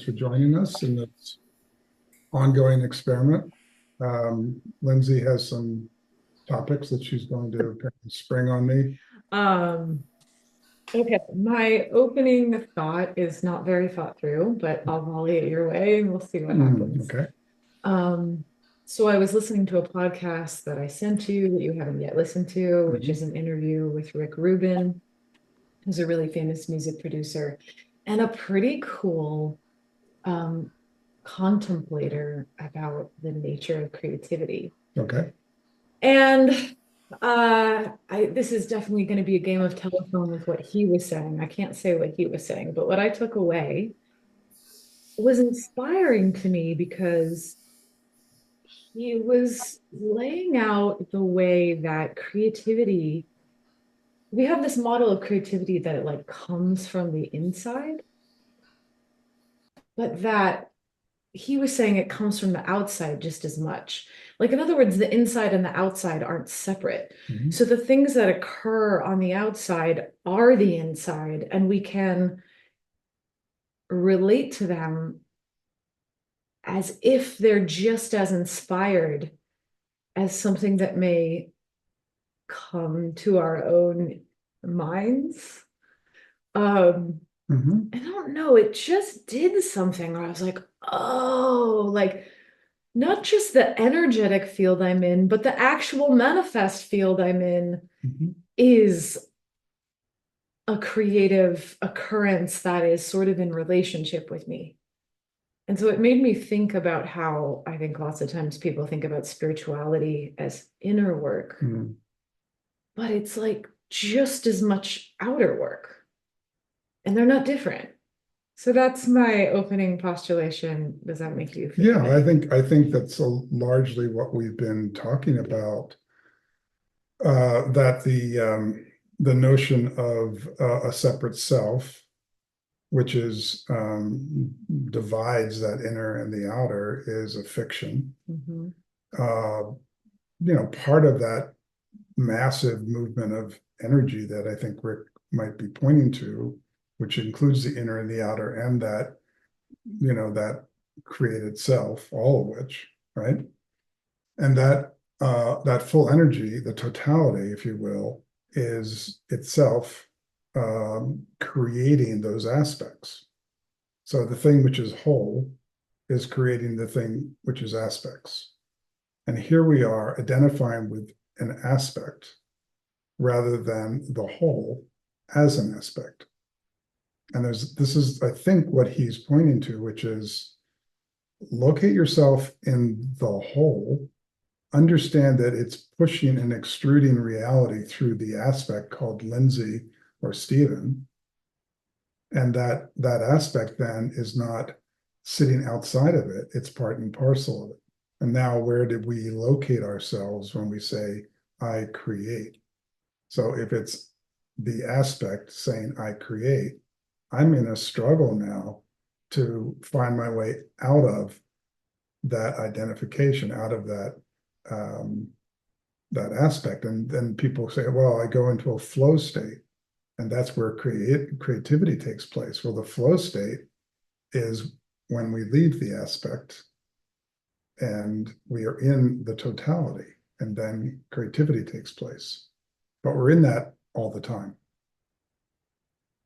for joining us in this ongoing experiment. Lindsay has some topics that she's going to spring on me. Okay, my opening thought is not very thought through, but I'll volley it your way and we'll see what happens. Okay. So I was listening to a podcast that I sent you that you haven't yet listened to, which is an interview with Rick Rubin, who's a really famous music producer and a pretty cool contemplator about the nature of creativity. Okay. And this is definitely going to be a game of telephone with what he was saying. I can't say what he was saying, but what I took away was inspiring to me because he was laying out the way that creativity, we have this model of creativity that it like comes from the inside, but that he was saying it comes from the outside just as much. Like, in other words, the inside and the outside aren't separate. So the things that occur on the outside are the inside, and we can relate to them as if they're just as inspired as something that may come to our own minds. I don't know, it just did something where I was like, oh, like not just the energetic field I'm in, but the actual manifest field I'm in is a creative occurrence that is sort of in relationship with me. And so it made me think about how I think lots of times people think about spirituality as inner work, but it's like just as much outer work, and they're not different. So that's my opening postulation. Does that make you feel Yeah, I think that's largely what we've been talking about. That the notion of a separate self, which is divides that inner and the outer, is a fiction. Part of that massive movement of energy that I think Rick might be pointing to, which includes the inner and the outer, and that that created self, all of which, right? And that full energy, the totality, if you will, is itself creating those aspects. So the thing which is whole is creating the thing which is aspects. And here we are identifying with an aspect rather than the whole as an aspect. And this is, I think, what he's pointing to, which is locate yourself in the whole, understand that it's pushing and extruding reality through the aspect called Lindsay or Stephen. And that aspect then is not sitting outside of it, it's part and parcel of it. And now, where did we locate ourselves when we say, I create? So if it's the aspect saying, I create, I'm in a struggle now to find my way out of that identification, out of that aspect. And then people say, well, I go into a flow state, and that's where creativity takes place. Well, the flow state is when we leave the aspect and we are in the totality, and then creativity takes place. But we're in that all the time.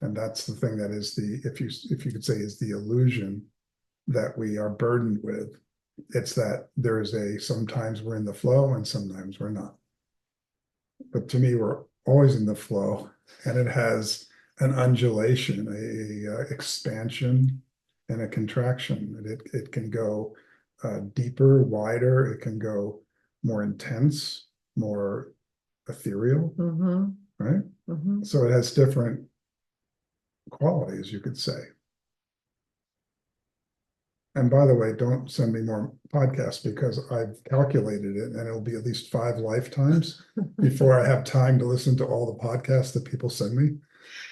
And that's the thing that is if you could say, is the illusion that we are burdened with. It's that there is sometimes we're in the flow and sometimes we're not. But to me, we're always in the flow, and it has an undulation, a expansion and a contraction. It can go deeper, wider. It can go more intense, more ethereal, right? So it has different qualities, you could say. And by the way, don't send me more podcasts, because I've calculated it, and it'll be at least 5 lifetimes before I have time to listen to all the podcasts that people send me.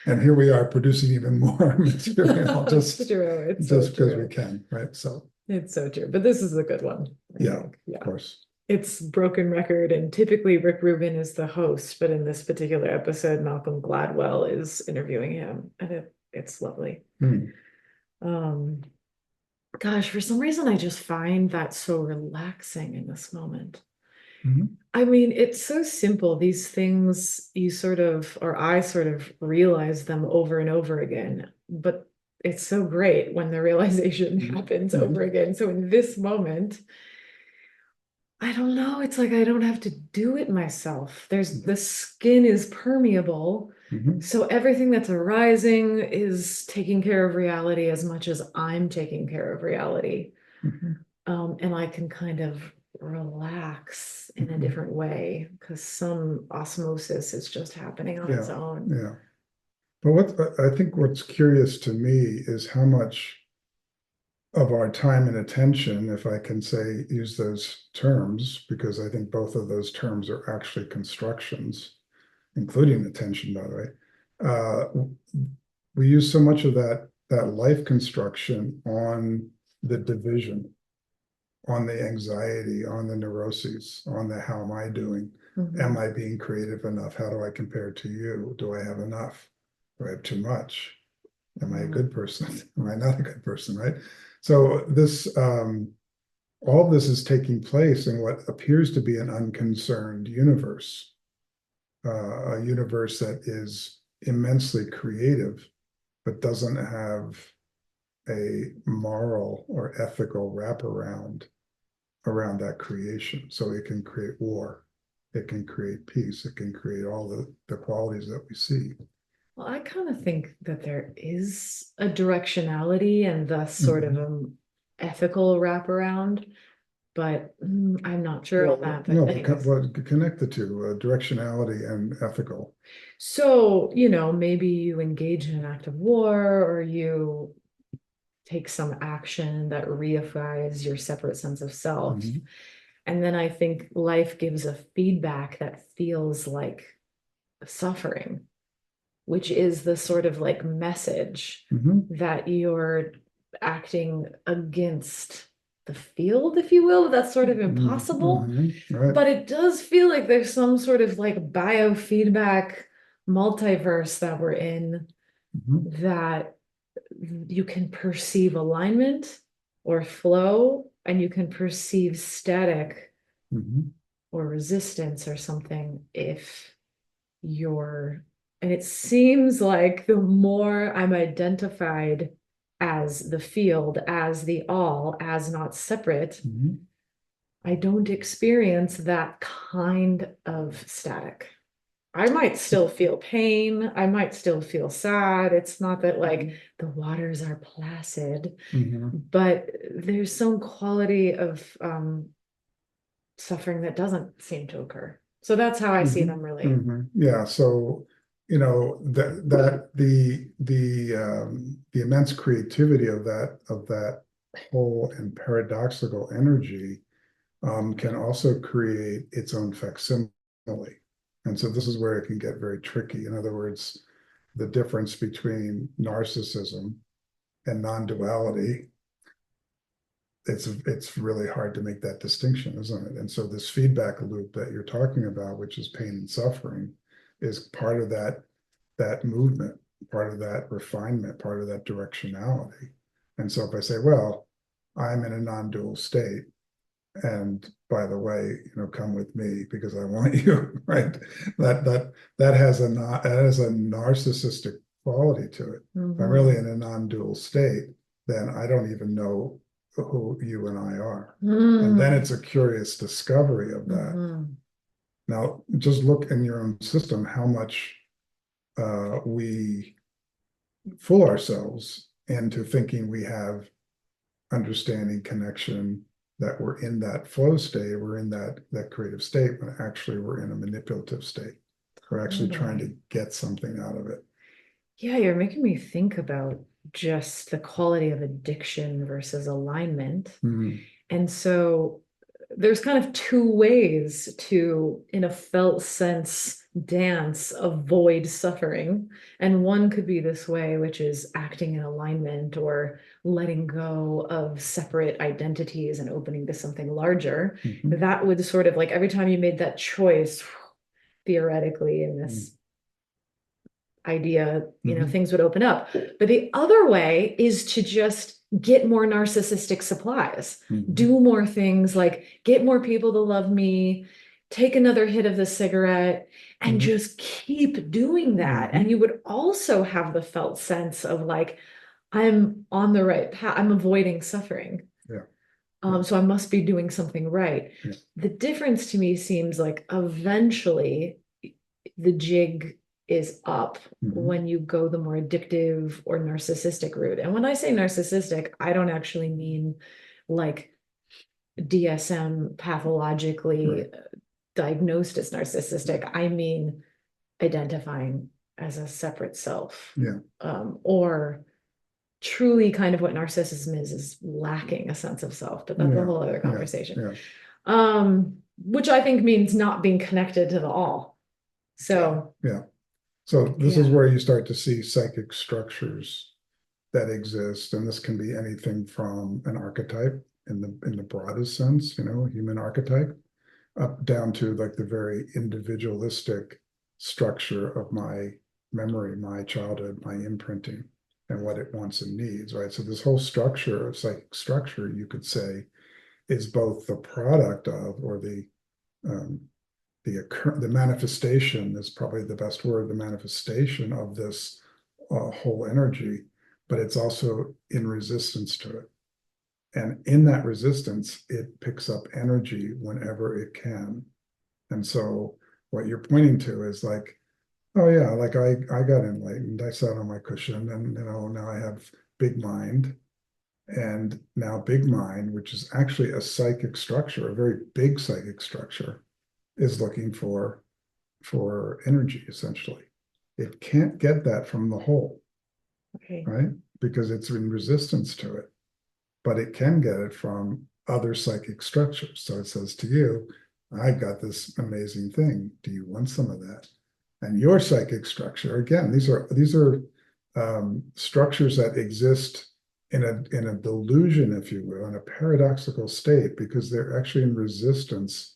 And here we are producing even more material just because we can, right? So it's so true. But this is a good one. Yeah, of course. It's broken record, and typically Rick Rubin is the host, but in this particular episode, Malcolm Gladwell is interviewing him, and it's lovely. gosh, for some reason, I just find that so relaxing in this moment. Mhm. I mean, it's so simple. These things you sort of, or I sort of realize them over and over again, but it's so great when the realization Mhm. happens over Mhm. again. So in this moment, I don't know. It's like I don't have to do it myself. There's the skin is permeable. Mhm. So everything that's arising is taking care of reality as much as I'm taking care of reality. Mhm. And I can kind of relax in a Mhm. different way because some osmosis is just happening on its Yeah, own. yeah. But what I think what's curious to me is how much of our time and attention, if I can say, use those terms, because I think both of those terms are actually constructions, including attention, by the way. We use so much of that life construction on the division, on the anxiety, on the neuroses, on the how am I doing? Am Mhm. I being creative enough? How do I compare to you? Do I have enough? Do I have too much? Am I a Mhm. good person? Am I not a good person? Right? So all this is taking place in what appears to be an unconcerned universe, a universe that is immensely creative, but doesn't have a moral or ethical wraparound around that creation. So it can create war, it can create peace, it can create all the qualities that we see. Well, I kind of think that there is a directionality and thus sort of Mhm. an ethical wraparound, but I'm not sure on Well, that. But no, anyways, but connect the two, directionality and ethical. so, maybe you engage in an act of war or you take some action that reifies your separate sense of self. Mhm. And then I think life gives a feedback that feels like suffering, which is the sort of like message Mhm. that you're acting against the field, if you will. That's sort of Mhm. impossible. Mhm. Right. But it does feel like there's some sort of like biofeedback multiverse that we're in Mhm. that you can perceive alignment or flow, and you can perceive static Mhm. or resistance or something if you're, and it seems like the more I'm identified as the field, as the all, as not separate, Mhm. I don't experience that kind of static. I might still feel pain. I might still feel sad. It's not that like the waters are placid, Mhm. but there's some quality of suffering that doesn't seem to occur. So that's how I see Mhm. them relate. Mhm. Yeah, so that the immense creativity of that whole and paradoxical energy can also create its own facsimile. And so this is where it can get very tricky. In other words, the difference between narcissism and non-duality, it's really hard to make that distinction, isn't it? And so this feedback loop that you're talking about, which is pain and suffering, is part of that movement, part of that refinement, part of that directionality. And so if I say, well, I'm in a non-dual state, and by the way, come with me because I want you, right? That has a narcissistic quality to it. If I'm really Mhm. in a non-dual state, then I don't even know who you and I are. And then Mm. it's a curious discovery of that. Mhm. Now, just look in your own system how much we fool ourselves into thinking we have understanding, connection, that we're in that flow state, we're in that creative state, when actually we're in a manipulative state. We're actually trying Totally. to get something out of it. Yeah, you're making me think about just the quality of addiction versus alignment. Mhm. And so there's kind of two ways to, in a felt sense, dance, avoid suffering. And one could be this way, which is acting in alignment or letting go of separate identities and opening to something larger. Mhm. That would sort of like every time you made that choice, theoretically, in this idea, things would open up. But the other way is to just get more narcissistic supplies, do more things, like get more people to love me, take another hit of the cigarette, and just keep doing that. And you would also have the felt sense of like, I'm on the right path, I'm avoiding suffering. So I must be doing something right. The difference to me seems like eventually the jig is up when you go the more addictive or narcissistic route. And when I say narcissistic, I don't actually mean like DSM pathologically diagnosed as narcissistic. I mean identifying as a separate self. Or truly kind of what narcissism is lacking a sense of self, but that's a whole other conversation. Which I think means not being connected to the all. So so this is where you start to see psychic structures that exist, and this can be anything from an archetype in the broadest sense, human archetype, up down to like the very individualistic structure of my memory, my childhood, my imprinting, and what it wants and needs, right? So this whole structure, psychic structure, you could say, is both the product of, or the manifestation is probably the best word, the manifestation of this whole energy, but it's also in resistance to it. And in that resistance, it picks up energy whenever it can. And so what you're pointing to is like, oh yeah, like I got enlightened. I sat on my cushion, and now I have big mind. And now big mind, which is actually a psychic structure, a very big psychic structure, is looking for energy, essentially. It can't get that from the whole, right? Because it's in resistance to it. But it can get it from other psychic structures. So it says to you, I got this amazing thing. Do you want some of that? And your psychic structure, again, these are structures that exist in a delusion, if you will, in a paradoxical state, because they're actually in resistance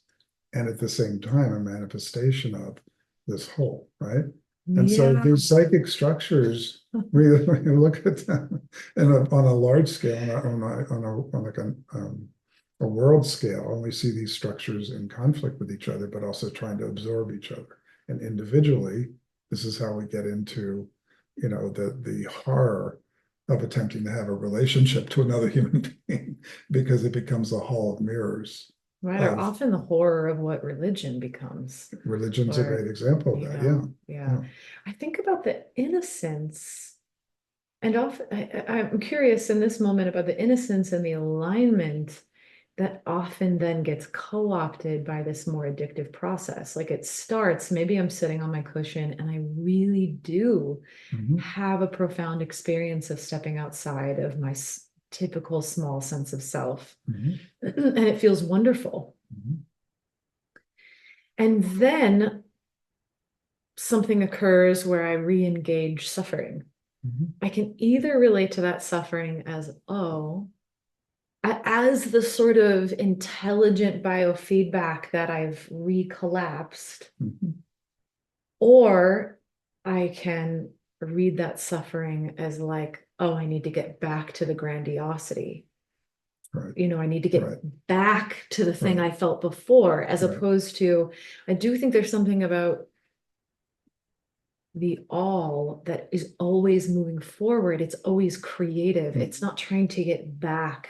and at the same time a manifestation of this whole, right? And so these psychic structures, when you look at them on a large scale, on a world scale, and we see these structures in conflict with each other, but also trying to absorb each other. And individually, this is how we get into, the horror of attempting to have a relationship to another human being, because it becomes a hall of mirrors. Right, or often the horror of what religion becomes. Religion's a great example of that, yeah. I think about the innocence, and often I'm curious in this moment about the innocence and the alignment that often then gets co-opted by this more addictive process. Like it starts, maybe I'm sitting on my cushion and I really do have a profound experience of stepping outside of my typical small sense of self. And it feels wonderful. And then something occurs where I re-engage suffering. I can either relate to that suffering as, as the sort of intelligent biofeedback that I've recollapsed, or I can read that suffering as like, I need to get back to the grandiosity. I need to get back to the thing I felt before, as opposed to, I do think there's something about the all that is always moving forward. It's always creative. It's not trying to get back.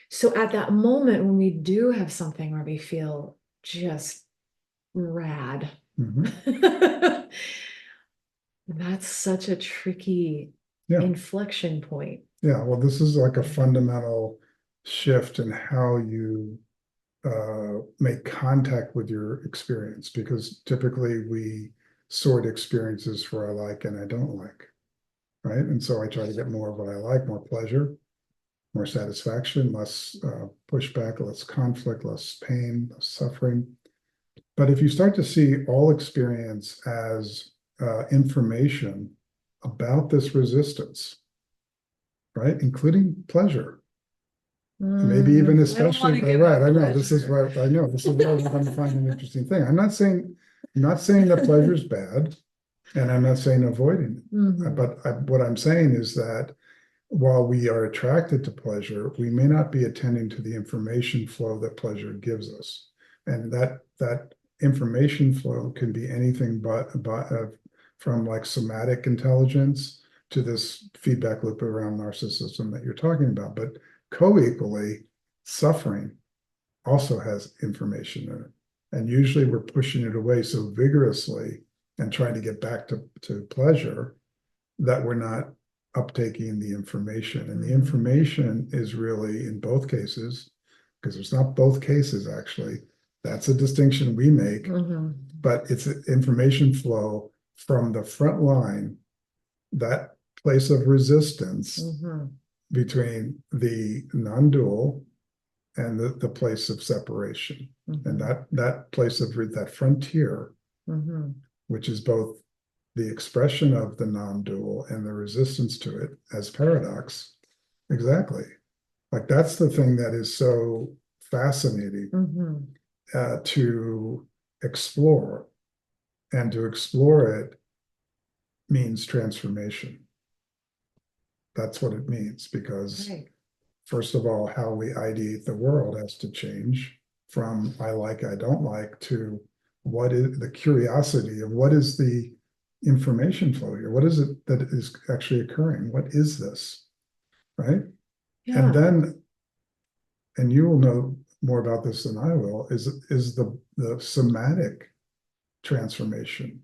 So at that moment when we do have something where we feel just rad, that's such a tricky inflection point. Well, this is like a fundamental shift in how you make contact with your experience, because typically we sort experiences for I like and I don't like, right? And so I try to get more of what I like, more pleasure, more satisfaction, less pushback, less conflict, less pain, less suffering. But if you start to see all experience as information about this resistance, right, including pleasure, maybe even especially, right, I know this is where we're going to find an interesting thing. I'm not saying that pleasure is bad. And I'm not saying avoiding it, Mhm. but what I'm saying is that while we are attracted to pleasure, we may not be attending to the information flow that pleasure gives us. And that information flow can be anything but from like somatic intelligence to this feedback loop around narcissism that you're talking about. But co-equally, suffering also has information in it. And usually we're pushing it away so vigorously and trying to get back to pleasure that we're not uptaking the information. And the information is really in both cases, because it's not both cases actually. That's a distinction we make, but it's an information flow from the front line, that place of resistance between the non-dual and the place of separation. And that place of that frontier, which is both the expression of the non-dual and the resistance to it as paradox. Exactly. Like that's the thing that is so fascinating to explore. And to explore it means transformation. That's what it means, because first of all, how we ideate the world has to change from I like, I don't like, to what is the curiosity of what is the information flow here? What is it that is actually occurring? What is this? Right? Yeah. And then, and you will know more about this than I will, is the somatic transformation.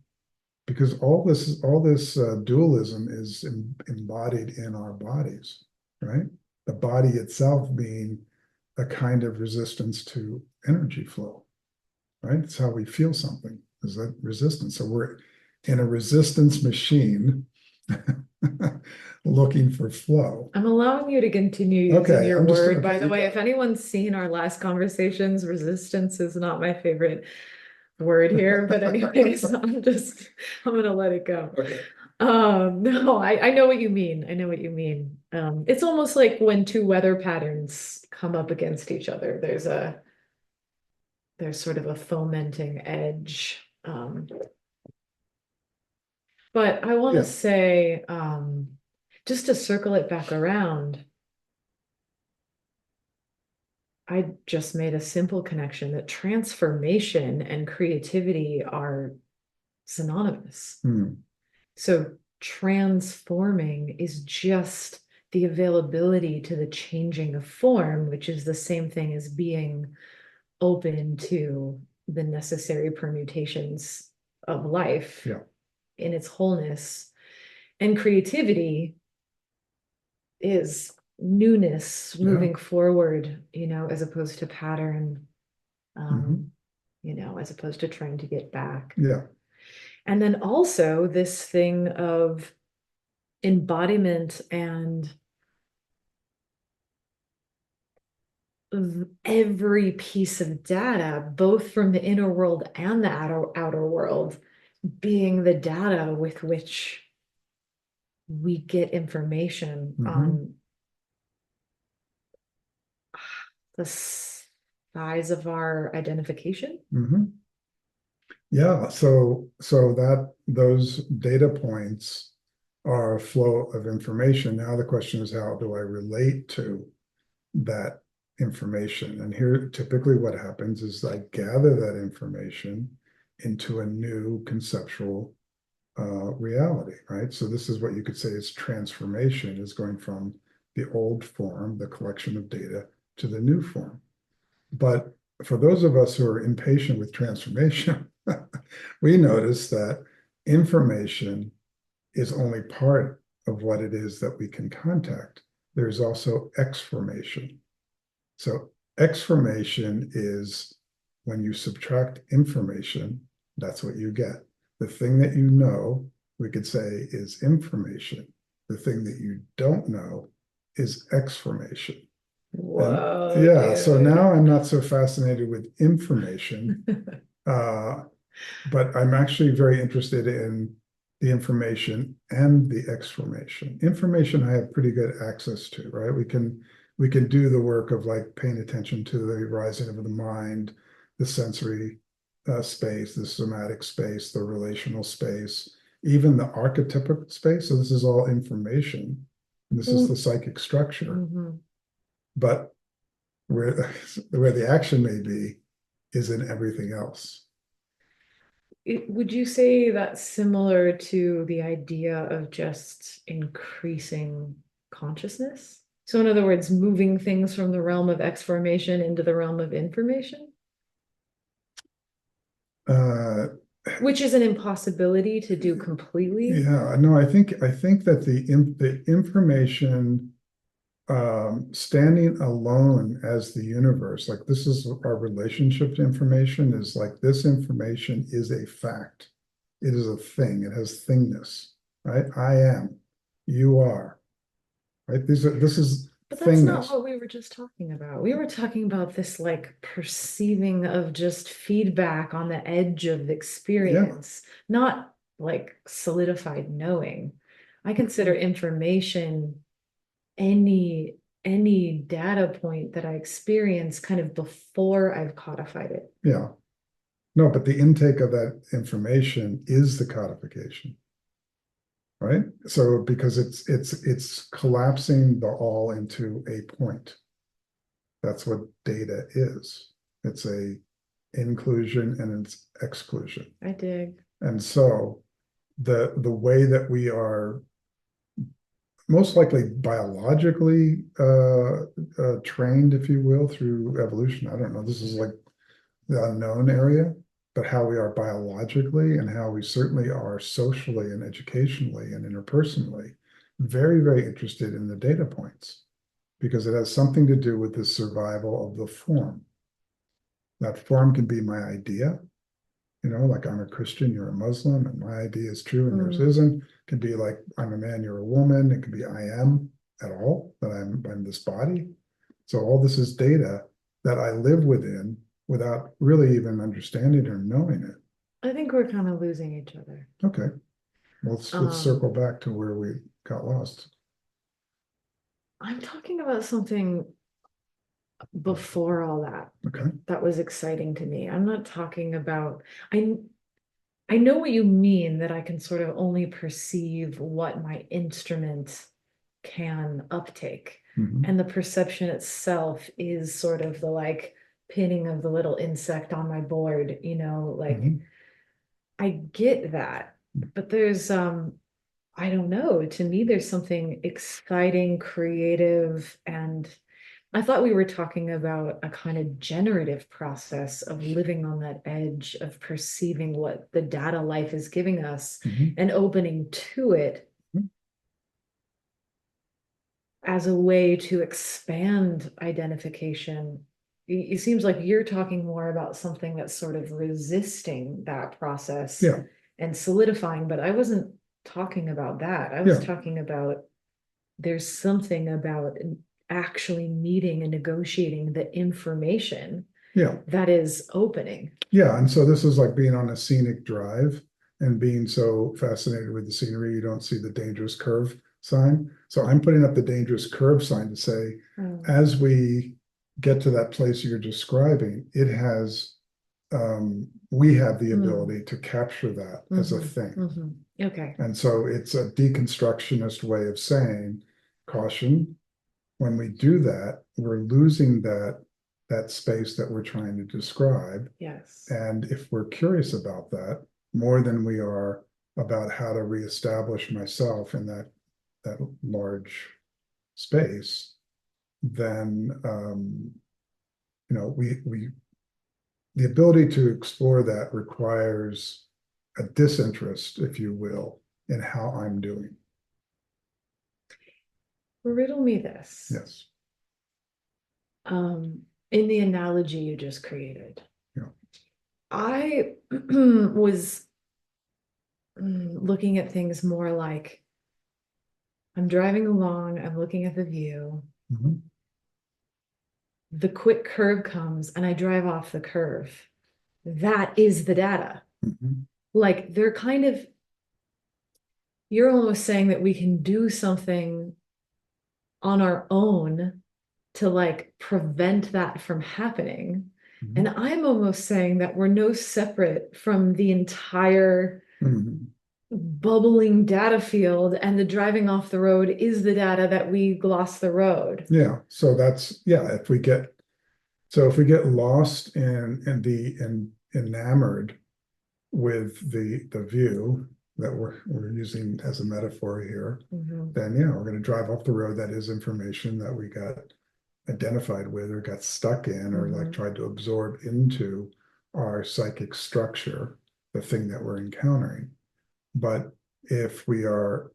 Because all this dualism is embodied in our bodies, right? The body itself being a kind of resistance to energy flow, right? It's how we feel something, is that resistance. So we're in a resistance machine looking for flow. I'm allowing you to continue using your I'm just word. By the way, if anyone's seen our last conversations, resistance is not my favorite word here, but anyways, I'm gonna let it go. Okay. No, I know what you mean. I know what you mean. It's almost like when two weather patterns come up against each other, there's sort of a fomenting edge. But I want to say, just to circle it back around, I just made a simple connection that transformation and creativity are synonymous. So transforming is just the availability to the changing of form, which is the same thing as being open to the necessary permutations of life in its wholeness. And creativity is newness, moving forward, as opposed to pattern, as opposed to trying to get back. And then also this thing of embodiment and every piece of data, both from the inner world and the outer world, being the data with which we get information on the size of our identification. Yeah, so that those data points are a flow of information. Now the question is, how do I relate to that information? And here typically what happens is I gather that information into a new conceptual reality, right? So this is what you could say is transformation, is going from the old form, the collection of data, to the new form. But for those of us who are impatient with transformation, we notice that information is only part of what it is that we can contact. There's also exformation. So exformation is when you subtract information, that's what you get. The thing that you know, we could say, is information. The thing that you don't know is exformation. Whoa, yeah, so now I'm not so fascinated with information, but I'm actually very interested in the information and the exformation. Information I have pretty good access to, right? We can do the work of like paying attention to the rising of the mind, the sensory space, the somatic space, the relational space, even the archetypic space. So this is all information. And this is the psychic structure. Mm-hmm. But where the action may be is in everything else. Would you say that's similar to the idea of just increasing consciousness? So in other words, moving things from the realm of exformation into the realm of information? Which is an impossibility to do completely. Yeah, no, I think that the information standing alone as the universe, like this is our relationship to information, is like this information is a fact. It is a thing. It has thingness, right? I am, you are, right? This is But that's thingness. not what we were just talking about. We were talking about this like perceiving of just feedback on the edge of experience, not like solidified knowing. I consider information any data point that I experience kind of before I've codified it. Yeah. No, but the intake of that information is the codification. Right? So because it's collapsing the all into a point. That's what data is. It's a inclusion and it's exclusion. I dig. And so the way that we are most likely biologically trained, if you will, through evolution. I don't know. This is like the unknown area, but how we are biologically and how we certainly are socially and educationally and interpersonally, very, very interested in the data points because it has something to do with the survival of the form. That form can be my idea, like I'm a Christian, you're a Muslim, and my idea is true and yours isn't. It can be like I'm a man, you're a woman. It can be I am at all, that I'm this body. So all this is data that I live within without really even understanding or knowing it. I think we're kind of losing each other. Okay. Let's circle back to where we got lost. I'm talking about something before all that. Okay. That was exciting to me. I'm not talking about, I know what you mean, that I can sort of only perceive what my instrument can uptake. And the perception itself is sort of the like pinning of the little insect on my board, I get that. But there's I don't know, to me there's something exciting, creative, and I thought we were talking about a kind of generative process of living on that edge of perceiving what the data life is giving us and opening to it as a way to expand identification. It seems like you're talking more about something that's sort of resisting that process and solidifying, but I wasn't talking about that. I was talking about there's something about actually meeting and negotiating the information that is opening. Yeah, and so this is like being on a scenic drive and being so fascinated with the scenery, you don't see the dangerous curve sign. So I'm putting up the dangerous curve sign to say, as we get to that place you're describing, it has, we have the ability to capture that as a thing. Okay. And so it's a deconstructionist way of saying, caution, when we do that, we're losing that space that we're trying to describe. Yes. And if we're curious about that more than we are about how to reestablish myself in that large space, then we the ability to explore that requires a disinterest, if you will, in how I'm doing. Riddle me this. Yes. In the analogy you just created, I was looking at things more like I'm driving along, I'm looking at the view. The quick curve comes and I drive off the curve. That is the data. Like they're kind of, you're almost saying that we can do something on our own to like prevent that from happening. And I'm almost saying that we're no separate from the entire bubbling data field, and the driving off the road is the data that we gloss the road. Yeah. So that's, yeah, if we get lost and enamored with the view that we're using as a metaphor here, then yeah, we're going to drive off the road. That is information that we got identified with or got stuck in or like tried to absorb into our psychic structure, the thing that we're encountering. But if we are,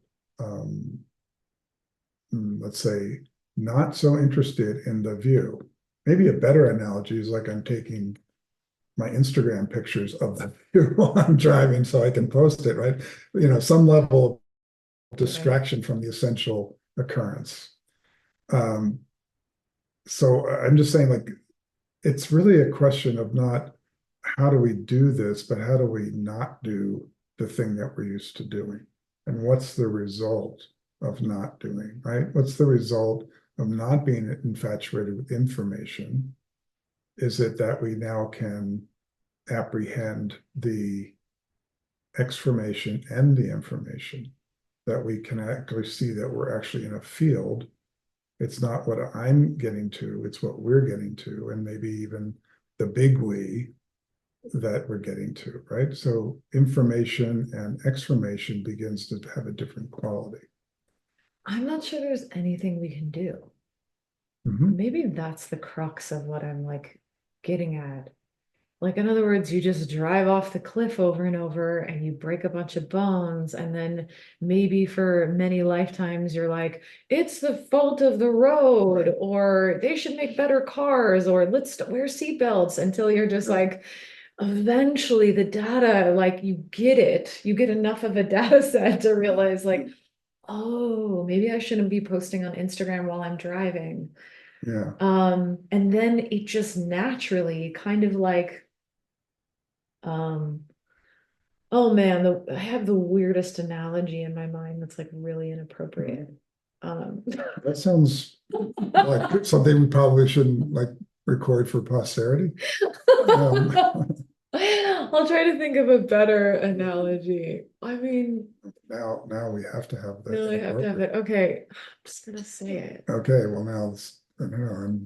let's say, not so interested in the view, maybe a better analogy is like I'm taking my Instagram pictures of the view while I'm driving so I can post it, right? You know, some level of distraction from the essential occurrence. So I'm just saying, like, it's really a question of not how do we do this, but how do we not do the thing that we're used to doing? And what's the result of not doing, right? What's the result of not being infatuated with information? Is it that we now can apprehend the exformation and the information, that we can actually see that we're actually in a field? It's not what I'm getting to, it's what we're getting to, and maybe even the big we that we're getting to, right? So information and exformation begins to have a different quality. I'm not sure there's anything we can do. Mm-hmm. Maybe that's the crux of what I'm like getting at. Like, in other words, you just drive off the cliff over and over and you break a bunch of bones. And then maybe for many lifetimes, you're like, it's the fault of the road, or they should make better cars, or let's wear seatbelts, until you're just like, eventually the data, like you get it. You get enough of a data set to realize, like, oh, maybe I shouldn't be posting on Instagram while I'm driving. Yeah. And then it just naturally kind of like, oh man, I have the weirdest analogy in my mind that's like really inappropriate. That sounds like something we probably shouldn't like record for posterity. I'll try to think of a better analogy. I mean, now we have to have that. no, I have to have it. Okay, I'm just gonna say it. Okay, well now it's, I don't know,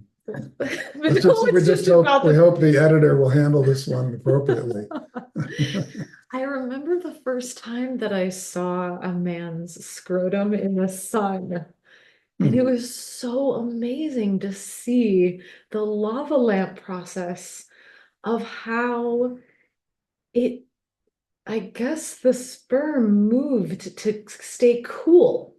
But we it's just just hope about we hope the editor will handle this one appropriately. I remember the first time that I saw a man's scrotum in the sun. And it was so amazing to see the lava lamp process of how it, I guess the sperm moved to stay cool.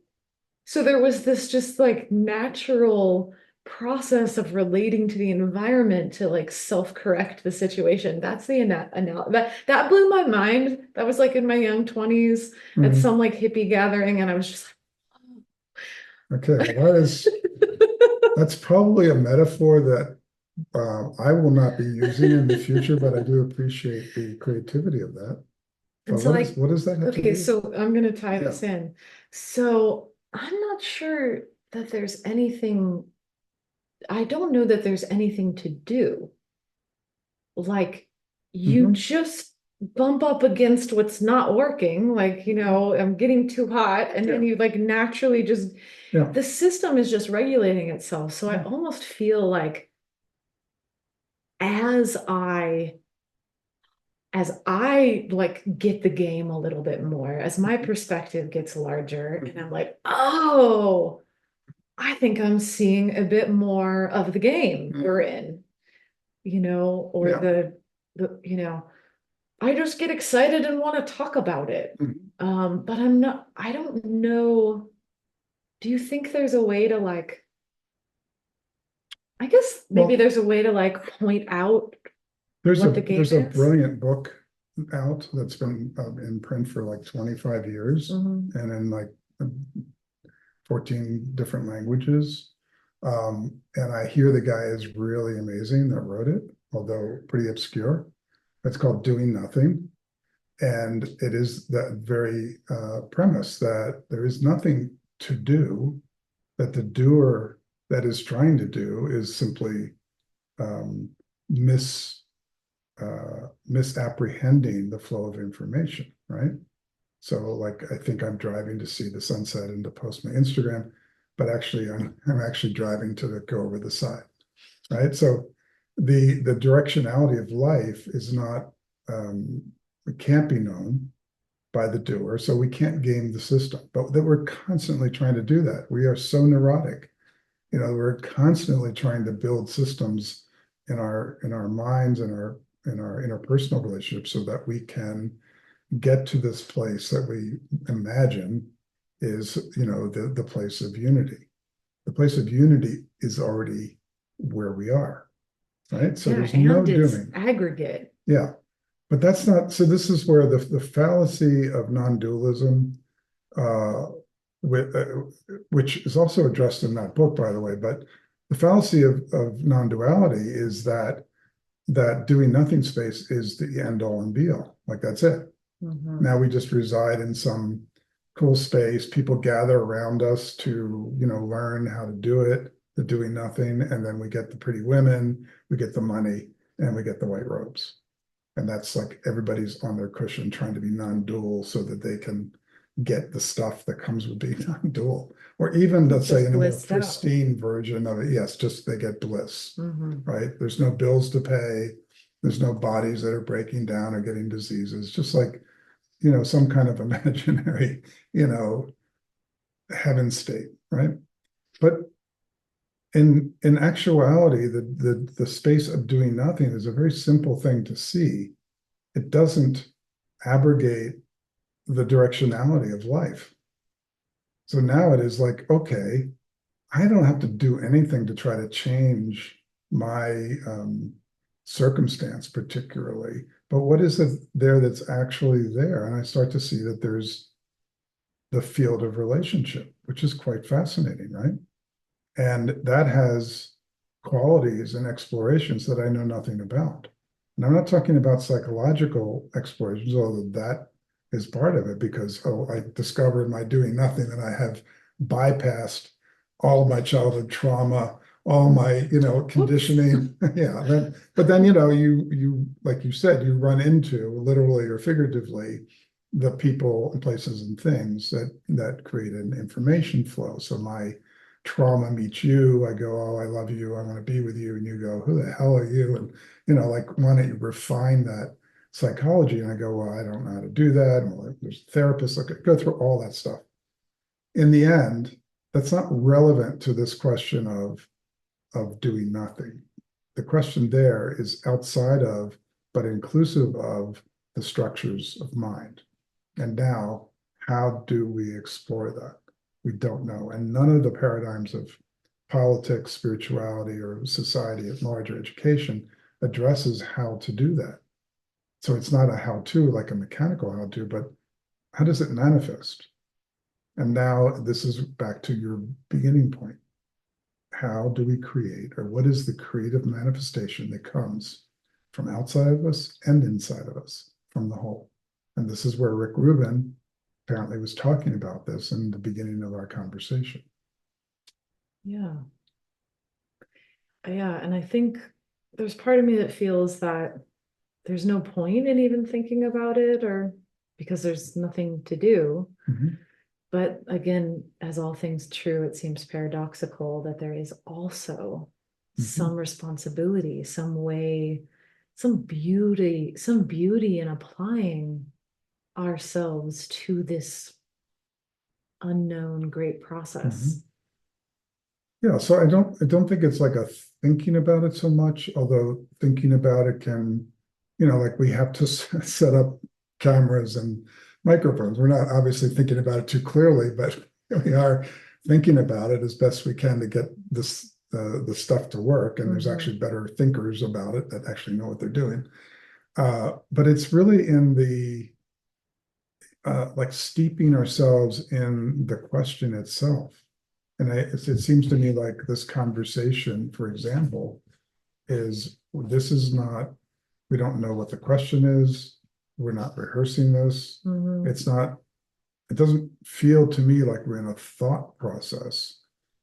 So there was this just like natural process of relating to the environment to like self-correct the situation. That's the that blew my mind. That was like in my young 20s at some like hippie gathering, and I was just like, Okay, well, that's probably a metaphor that I will not be using in the future, but I do appreciate the creativity of that. and But so what does that have to okay, do? so I'm gonna tie this in. So I'm not sure that there's anything, I don't know that there's anything to do. Like, you just bump up against what's not working, like, I'm getting too hot, and then you like naturally just, the system is just regulating itself. So I almost feel like as I like get the game a little bit more, as my perspective gets larger, and I'm like, oh, I think I'm seeing a bit more of the game we're in, or I just get excited and want to talk about it. But I don't know. Do you think there's a way to like, I guess maybe there's a way to like point out what the game there's a is? brilliant book out that's been in print for like 25 years and in like 14 different languages. And I hear the guy is really amazing that wrote it, although pretty obscure. It's called Doing Nothing. And it is that very premise that there is nothing to do, that the doer that is trying to do is simply misapprehending the flow of information, right? So like, I think I'm driving to see the sunset and to post my Instagram, but actually I'm actually driving to go over the side, right? So the directionality of life is not, it can't be known by the doer, so we can't game the system, but that we're constantly trying to do that. We are so neurotic. We're constantly trying to build systems in our minds and in our interpersonal relationships so that we can get to this place that we imagine is, the place of unity. The place of unity is already where we are, right? So Yeah, there's no and it's doing. aggregate. Yeah. But that's not, so this is where the fallacy of non-dualism, uh, which is also addressed in that book, by the way, but the fallacy of non-duality is that doing nothing space is the end all and be all. Like, that's it. Now we just reside in some cool space. People gather around us to, learn how to do it, the doing nothing. And then we get the pretty women, we get the money, and we get the white robes. And that's like everybody's on their cushion trying to be non-dual so that they can get the stuff that comes with being non-dual. Or even, let's say, in a more pristine version of it, yes, just they get bliss, right? There's no bills to pay. There's no bodies that are breaking down or getting diseases, just like, some kind of imaginary, heaven state, right? But in actuality, the space of doing nothing is a very simple thing to see. It doesn't abrogate the directionality of life. So now it is like, okay, I don't have to do anything to try to change my circumstance particularly, but what is it there that's actually there? And I start to see that there's the field of relationship, which is quite fascinating, right? And that has qualities and explorations that I know nothing about. And I'm not talking about psychological explorations, although that is part of it, because, I discovered by doing nothing that I have bypassed all of my childhood trauma, all my, conditioning. Yeah. But then, you, like you said, you run into, literally or figuratively, the people and places and things that create an information flow. So my trauma meets you, I go, oh, I love you, I want to be with you. And you go, who the hell are you? And, like, why don't you refine that psychology? And I go, well, I don't know how to do that. And well, there's therapists that go through all that stuff. In the end, that's not relevant to this question of doing nothing. The question there is outside of, but inclusive of, the structures of mind. And now, how do we explore that? We don't know. And none of the paradigms of politics, spirituality, or society at large, or education addresses how to do that. So it's not a how-to, like a mechanical how-to, but how does it manifest? And now this is back to your beginning point. How do we create, or what is the creative manifestation that comes from outside of us and inside of us, from the whole? And this is where Rick Rubin apparently was talking about this in the beginning of our conversation. Yeah. Yeah. And I think there's part of me that feels that there's no point in even thinking about it, or because there's nothing to do. But again, as all things true, it seems paradoxical that there is also some responsibility, some way, some beauty in applying ourselves to this unknown great process. Yeah, so I don't think it's like a thinking about it so much, although thinking about it can, like, we have to set up cameras and microphones. We're not obviously thinking about it too clearly, but we are thinking about it as best we can to get this the stuff to work. And there's actually better thinkers about it that actually know what they're doing. But it's really in the like steeping ourselves in the question itself. And it seems to me like this conversation, for example, this is not, we don't know what the question is. We're not rehearsing this. It's not, it doesn't feel to me like we're in a thought process,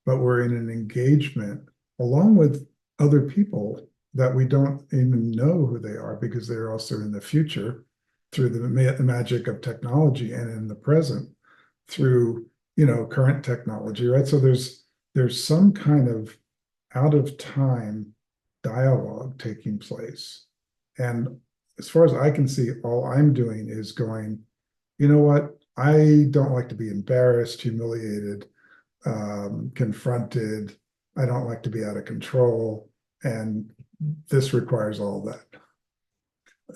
but we're in an engagement along with other people that we don't even know who they are because they're also in the future. through the magic of technology, and in the present through, current technology, right? So there's some kind of out of time dialogue taking place. And as far as I can see, all I'm doing is going, you know what? I don't like to be embarrassed, humiliated, confronted. I don't like to be out of control. And this requires all that.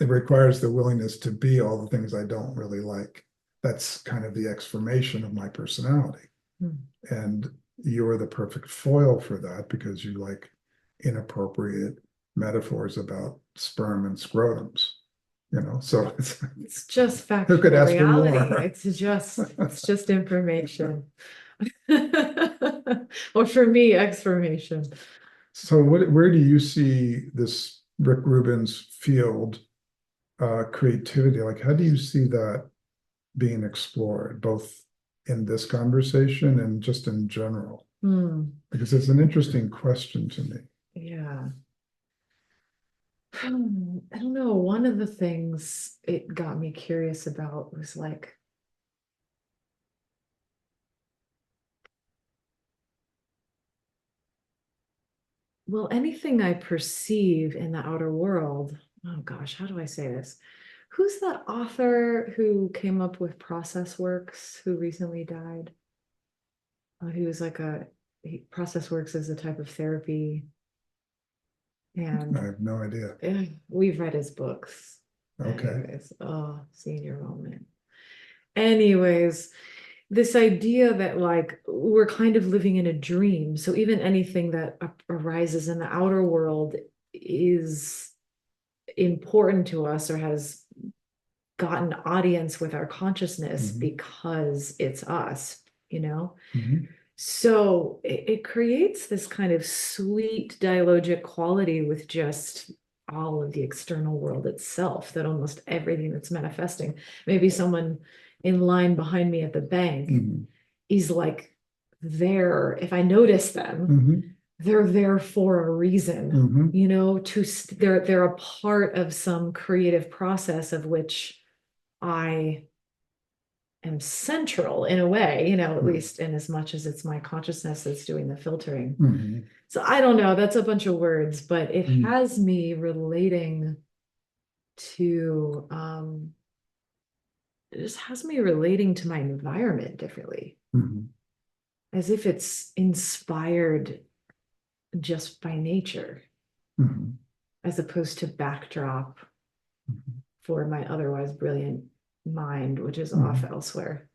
It requires the willingness to be all the things I don't really like. That's kind of the exformation of my personality. And you're the perfect foil for that because you like inappropriate metaphors about sperm and scrotums, so It's just who factual could ask for reality. more? It's just information. Or for me, exformation. So where do you see this Rick Rubin's field, creativity? Like, how do you see that being explored, both in this conversation and just in general? Because it's an interesting question to me. Yeah. I don't know. One of the things it got me curious about was like, well, anything I perceive in the outer world, oh gosh, how do I say this? Who's that author who came up with process works who recently died? He was like process works is a type of therapy. And I have no idea. we've read his books. Okay. Anyways, oh, senior moment. Anyways, this idea that like we're kind of living in a dream. So even anything that arises in the outer world is important to us or has gotten audience with our consciousness because it's us, So it creates this kind of sweet dialogic quality with just all of the external world itself, that almost everything that's manifesting, maybe someone in line behind me at the bank is like there. If I notice them, they're there for a reason, they're a part of some creative process of which I am central in a way, at least in as much as it's my consciousness that's doing the filtering. So I don't know, that's a bunch of words, but it has me relating to, it just has me relating to my environment differently, as if it's inspired just by nature, as opposed to backdrop for my otherwise brilliant mind, which is off elsewhere.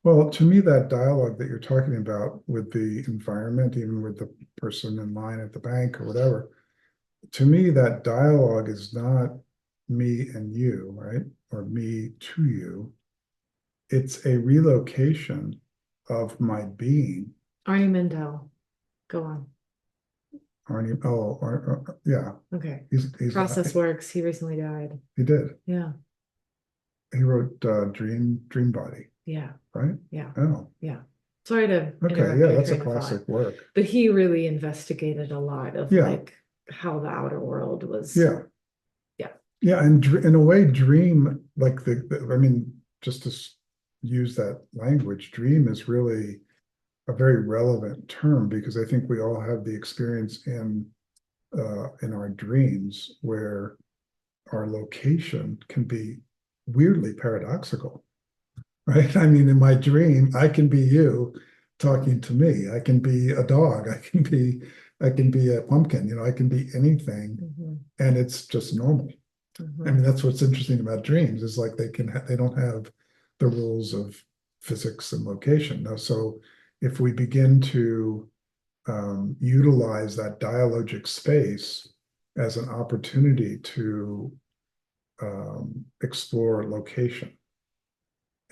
Well, to me, that dialogue that you're talking about with the environment, even with the person in line at the bank or whatever, to me, that dialogue is not me and you, right? Or me to you. It's a relocation of my being. Arnie Mendel, go on. Arnie, yeah. Okay. He's Process works. He recently died. He did. Yeah. He wrote Dream Body. Yeah. Right? Yeah. Oh. Yeah. Sorry to Okay, yeah, that's a classic work. But he really investigated a lot of like how the outer world was. Yeah. Yeah. Yeah, and in a way, dream, like just to use that language, dream is really a very relevant term because I think we all have the experience in our dreams where our location can be weirdly paradoxical, right? I mean, in my dream, I can be you talking to me. I can be a dog. I can be a pumpkin. I can be anything, and it's just normal. I mean, that's what's interesting about dreams is like they don't have the rules of physics and location. So if we begin to utilize that dialogic space as an opportunity to explore location.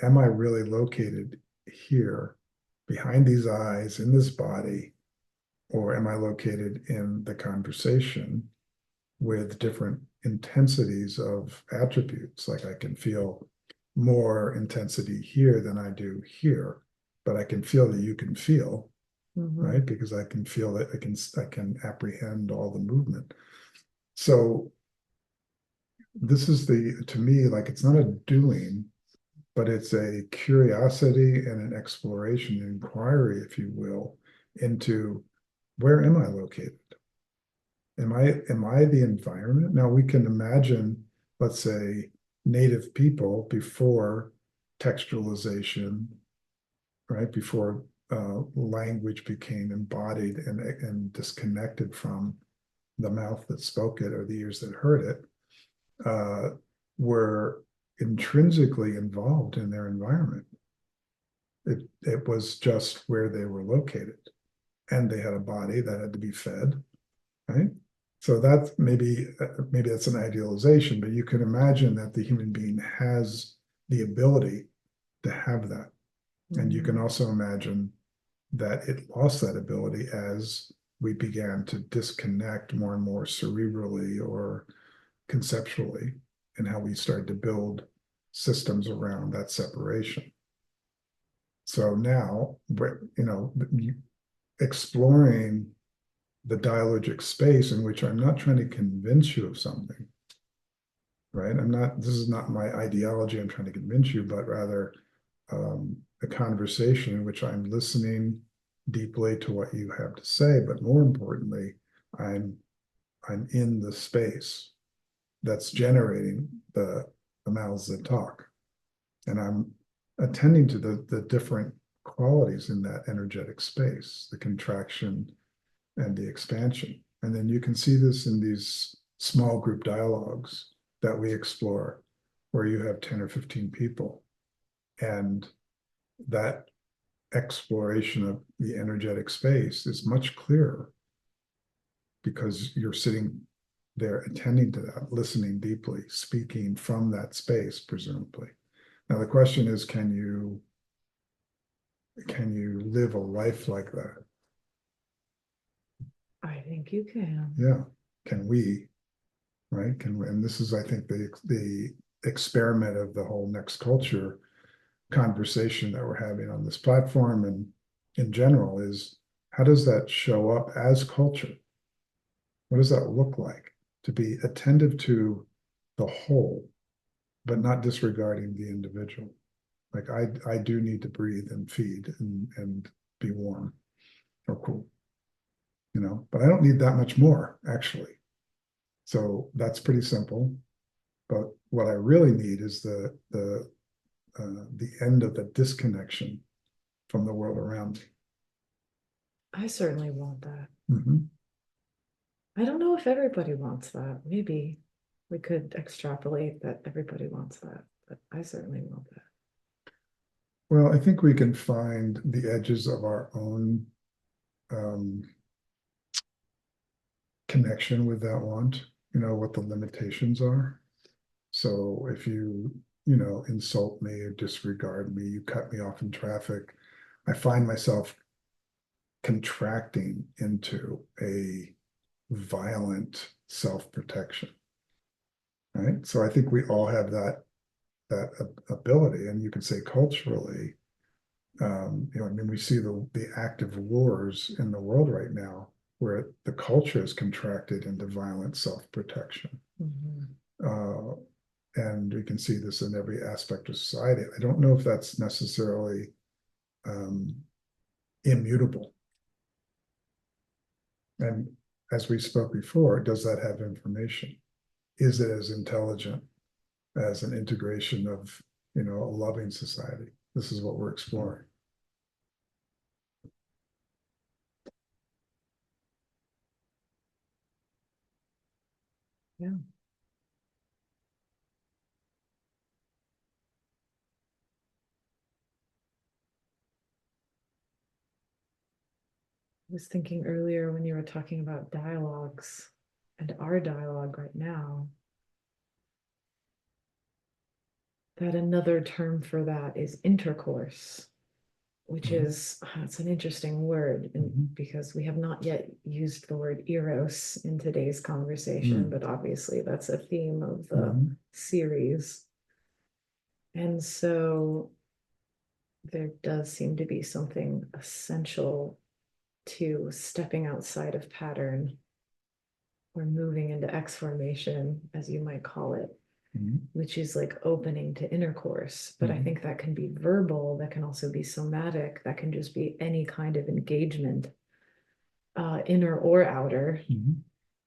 Am I really located here behind these eyes in this body, or am I located in the conversation with different intensities of attributes? Like I can feel more intensity here than I do here, but I can feel that you can feel, right? Because I can feel that I can apprehend all the movement. So this is to me, like, it's not a doing, but it's a curiosity and an exploration, an inquiry, if you will, into where am I located? Am I the environment? Now we can imagine, let's say, native people before textualization, right? Before language became embodied and disconnected from the mouth that spoke it or the ears that heard it, were intrinsically involved in their environment. It was just where they were located, and they had a body that had to be fed, right? So that's maybe that's an idealization, but you can imagine that the human being has the ability to have that. And you can also imagine that it lost that ability as we began to disconnect more and more cerebrally or conceptually, and how we started to build systems around that separation. So now, exploring the dialogic space in which I'm not trying to convince you of something, right? This is not my ideology I'm trying to convince you, but rather a conversation in which I'm listening deeply to what you have to say, but more importantly, I'm in the space that's generating the mouths that talk. And I'm attending to the different qualities in that energetic space, the contraction and the expansion. And then you can see this in these small group dialogues that we explore, where you have 10 or 15 people. And that exploration of the energetic space is much clearer because you're sitting there attending to that, listening deeply, speaking from that space, presumably. Now, the question is, can you live a life like that? I think you can. Yeah. Can we, right? Can we, and this is, I think, the experiment of the whole next culture conversation that we're having on this platform and in general is, how does that show up as culture? What does that look like to be attentive to the whole, but not disregarding the individual? Like I do need to breathe and feed and be warm or cool, but I don't need that much more, actually. So that's pretty simple. But what I really need is the end of the disconnection from the world around me. I certainly want that. Mm-hmm. I don't know if everybody wants that. Maybe we could extrapolate that everybody wants that, but I certainly want that. Well, I think we can find the edges of our own connection with that want, what the limitations are. So if you insult me or disregard me, you cut me off in traffic, I find myself contracting into a violent self-protection, right? So I think we all have that ability, and you can say culturally, we see the active wars in the world right now, where the culture is contracted into violent self-protection. Mm-hmm. And we can see this in every aspect of society. I don't know if that's necessarily immutable. And as we spoke before, does that have information? Is it as intelligent as an integration of, a loving society? This is what we're exploring. Yeah. I was thinking earlier when you were talking about dialogues and our dialogue right now, that another term for that is intercourse, which Mhm. is, it's an interesting word because we have not yet used the word Eros in today's conversation, but obviously that's a theme of the series. And so there does seem to be something essential to stepping outside of pattern or moving into exformation, as you might call it. which is like opening to intercourse. But I think that can be verbal, that can also be somatic, that can just be any kind of engagement, inner or outer,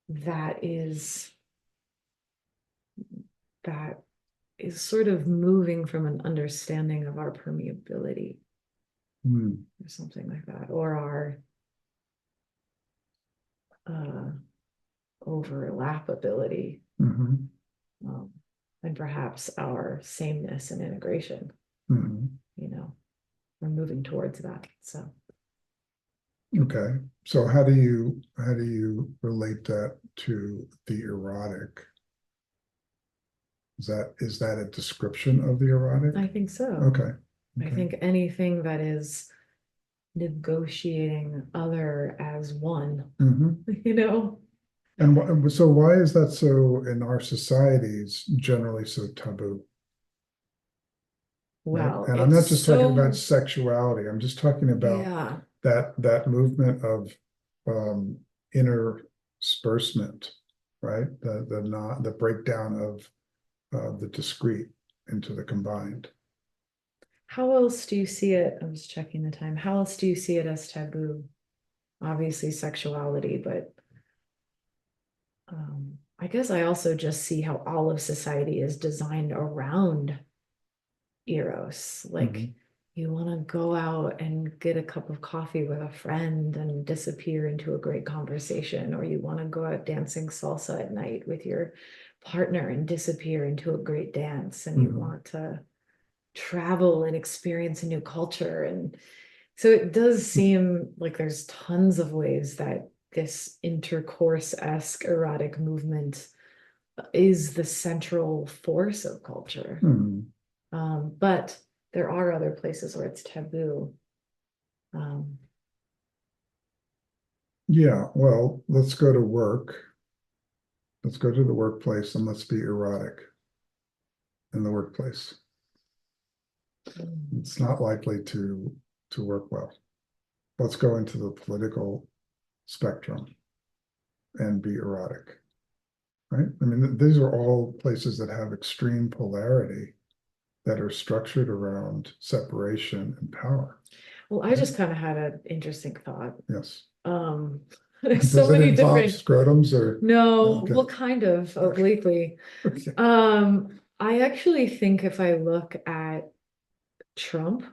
that is sort of moving from an understanding of our permeability or something like that, or our overlappability, and perhaps our sameness and integration. You know, we're moving towards that. So okay, so how do you relate that to the erotic? Is that a description of the erotic? I think so. Okay. I think anything that is negotiating other as one, you know. And so why is that so in our societies generally so taboo? Well, right? And I'm not just talking about sexuality. I'm just talking about that movement of interspersement, right? The breakdown of the discrete into the combined. How else do you see it? I was checking the time. How else do you see it as taboo? Obviously sexuality, but I guess I also just see how all of society is designed around Eros. Like you want to go out and get a cup of coffee with a friend and disappear into a great conversation, or you want to go out dancing salsa at night with your partner and disappear into a great dance, and you want to travel and experience a new culture. And so it does seem like there's tons of ways that this intercourse-esque erotic movement is the central force of culture. But there are other places where it's taboo. Yeah, well, let's go to work. Let's go to the workplace and let's be erotic in the workplace. It's not likely to work well. Let's go into the political spectrum and be erotic, right? I mean, these are all places that have extreme polarity that are structured around separation and power. Well, I just kind of had an interesting thought. Yes. There's so many different scrotums or no, okay. well, kind of obliquely. Okay. I actually think if I look at Trump,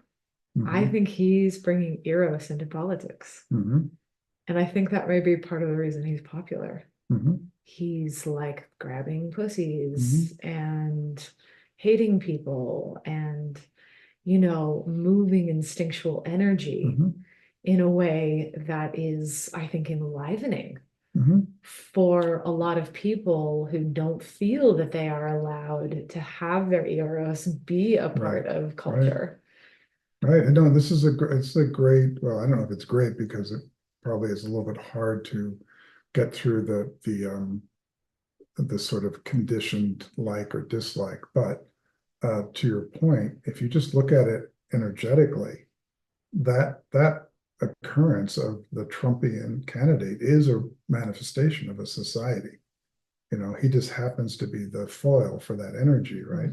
I think he's bringing Eros into politics. And I think that may be part of the reason he's popular. He's like grabbing pussies and hating people and, you know, moving instinctual energy in a way that is, I think, enlivening for a lot of people who don't feel that they are allowed to have their Eros be a part of culture. Right. No, this is it's a great, well, I don't know if it's great because it probably is a little bit hard to get through the sort of conditioned like or dislike. But to your point, if you just look at it energetically, that occurrence of the Trumpian candidate is a manifestation of a society. You know, he just happens to be the foil for that energy, right?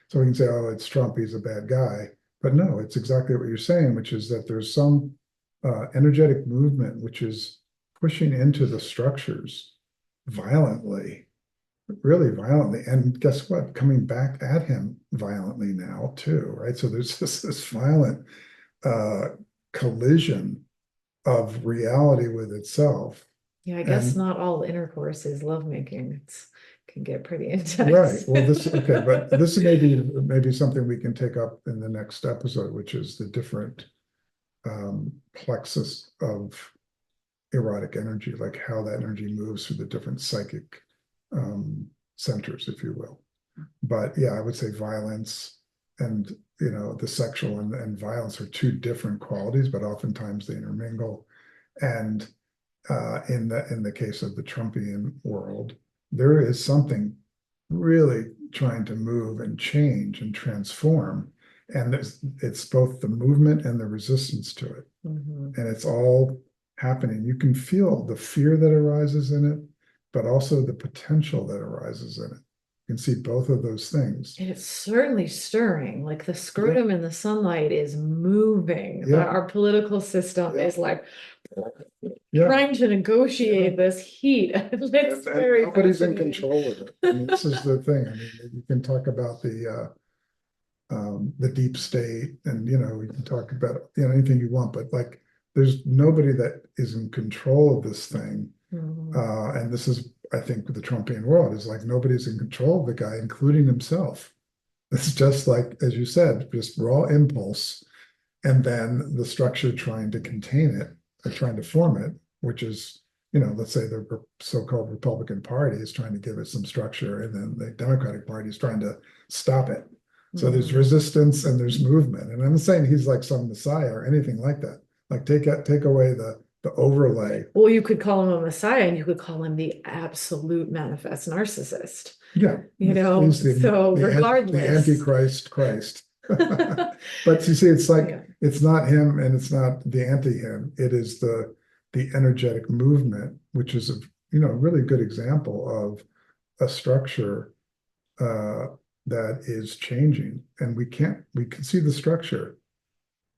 So we can say, oh, it's Trump, he's a bad guy. But no, it's exactly what you're saying, which is that there's some energetic movement which is pushing into the structures violently, really violently. And guess what? Coming back at him violently now too, right? So there's this violent collision of reality with itself. Yeah, I guess not all intercourse is lovemaking. It can get pretty intense. Right. Well, okay, but this may be something we can take up in the next episode, which is the different plexus of erotic energy, like how that energy moves through the different psychic centers, if you will. But yeah, I would say violence and, you know, the sexual and violence are two different qualities, but oftentimes they intermingle. And in the case of the Trumpian world, there is something really trying to move and change and transform. And it's both the movement and the resistance to it. And it's all happening. You can feel the fear that arises in it, but also the potential that arises in it. You can see both of those things. And it's certainly stirring, like the scrotum in the sunlight is moving. Yeah. Our political system Yeah. is like Yeah. trying to negotiate this heat. It's And very nobody's in fascinating. control of it. I mean, this is the thing. I mean, you can talk about the deep state, and you can talk about anything you want, but like there's nobody that is in control of this thing. And this is, I think, the Trumpian world is like nobody's in control of the guy, including himself. It's just like, as you said, just raw impulse, and then the structure trying to contain it or trying to form it, which is, let's say the so-called Republican Party is trying to give it some structure, and then the Democratic Party is trying to stop it. So there's resistance and there's movement. And I'm not saying he's like some messiah or anything like that. Like take away the overlay. Well, you could call him a messiah, and you could call him the absolute manifest narcissist. Yeah. Regardless. The Antichrist Christ. But you see, it's like, it's not him and it's not the anti-him. It is the energetic movement, which is a really good example of a structure that is changing. And we can see the structure,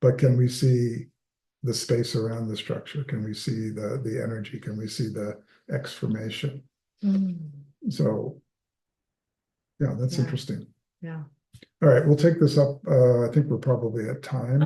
but can we see the space around the structure? Can we see the energy? Can we see the exformation? So yeah, that's interesting. Yeah. All right, we'll take this up. I think we're probably at time.